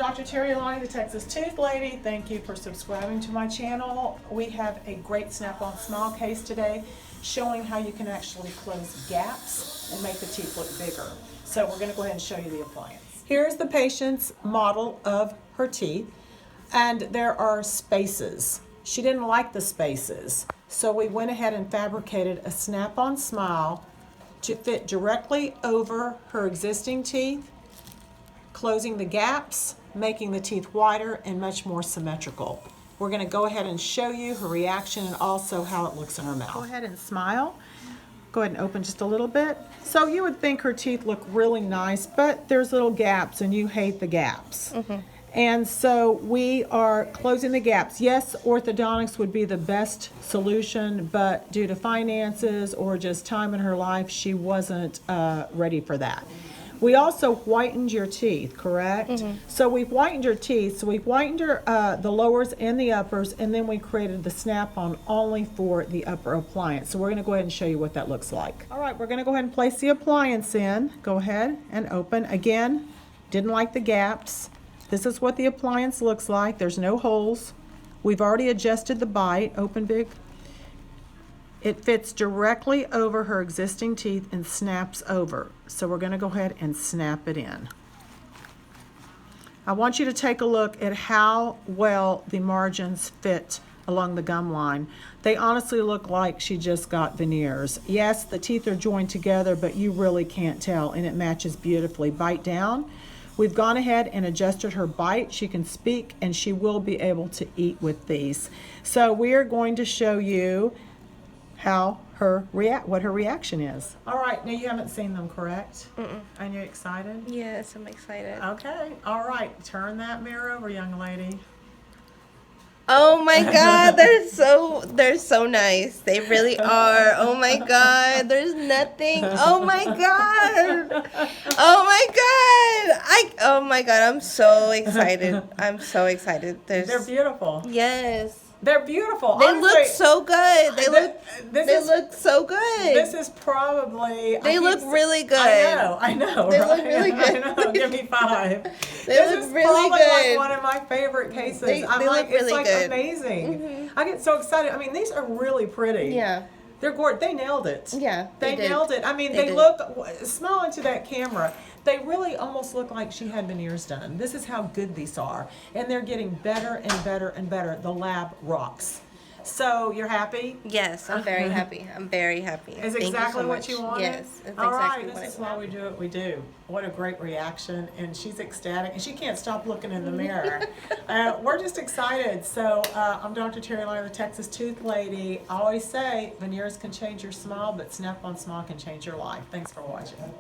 Dr. Terri Alani, the Texas Tooth Lady. Thank you for subscribing to my channel. We have a great Snap-on Smile case today showing how you can actually close gaps and make the teeth look bigger. So we're going to go ahead and show you the appliance. Here's the patient's model of her teeth, and there are spaces. She didn't like the spaces, so we went ahead and fabricated a Snap-on Smile to fit directly over her existing teeth, closing the gaps, making the teeth wider and much more symmetrical. We're going to go ahead and show you her reaction and also how it looks in her mouth. Go ahead and smile. Go ahead and open just a little bit. So you would think her teeth look really nice, but there's little gaps and you hate the gaps. And so we are closing the gaps. Yes, orthodontics would be the best solution, but due to finances or just time in her life, she wasn't ready for that. We also whitened your teeth, correct? So we've whitened your teeth. So we've whitened the lowers and the uppers, and then we created the Snap-on only for the upper appliance. So we're going to go ahead and show you what that looks like. All right, we're going to go ahead and place the appliance in. Go ahead and open. Again, didn't like the gaps. This is what the appliance looks like. There's no holes. We've already adjusted the bite. Open big. It fits directly over her existing teeth and snaps over. So we're going to go ahead and snap it in. I want you to take a look at how well the margins fit along the gum line. They honestly look like she just got veneers. Yes, the teeth are joined together, but you really can't tell, and it matches beautifully. Bite down. We've gone ahead and adjusted her bite. She can speak, and she will be able to eat with these. So we are going to show you how what her reaction is. All right, now you haven't seen them, correct? And you're excited? Yes, I'm excited. Okay, all right, turn that mirror over, young lady. Oh my God, they're so nice. They really are. Oh my God, there's nothing. Oh my God. Oh my God. Oh my God, I'm so excited. I'm so excited. They're beautiful. Yes. They're beautiful. They Honestly, look so good. They look so good. This is probably. They look really good. I know. They right? look really good. I know. Give me 5. They look really probably good. Like one of my favorite cases. They look really it's like good. Amazing. I get so excited. I mean, these are really pretty. Yeah. They're gorgeous. They nailed it. Yeah, they did. nailed it. I mean, They they did. look. Smile into that camera. They really almost look like she had veneers done. This is how good these are, and they're getting better and better and better. The lab rocks. So you're happy? Yes, I'm very happy. I'm very happy. Is Thank exactly you so what much. you wanted? Yes, it's All exactly right, what this is I why wanted. we do what we do. What a great reaction, and she's ecstatic, and she can't stop looking in the mirror. We're just excited. So I'm Dr. Terri Alani, the Texas Tooth Lady. I always say veneers can change your smile, but Snap-on Smile can change your life. Thanks for watching.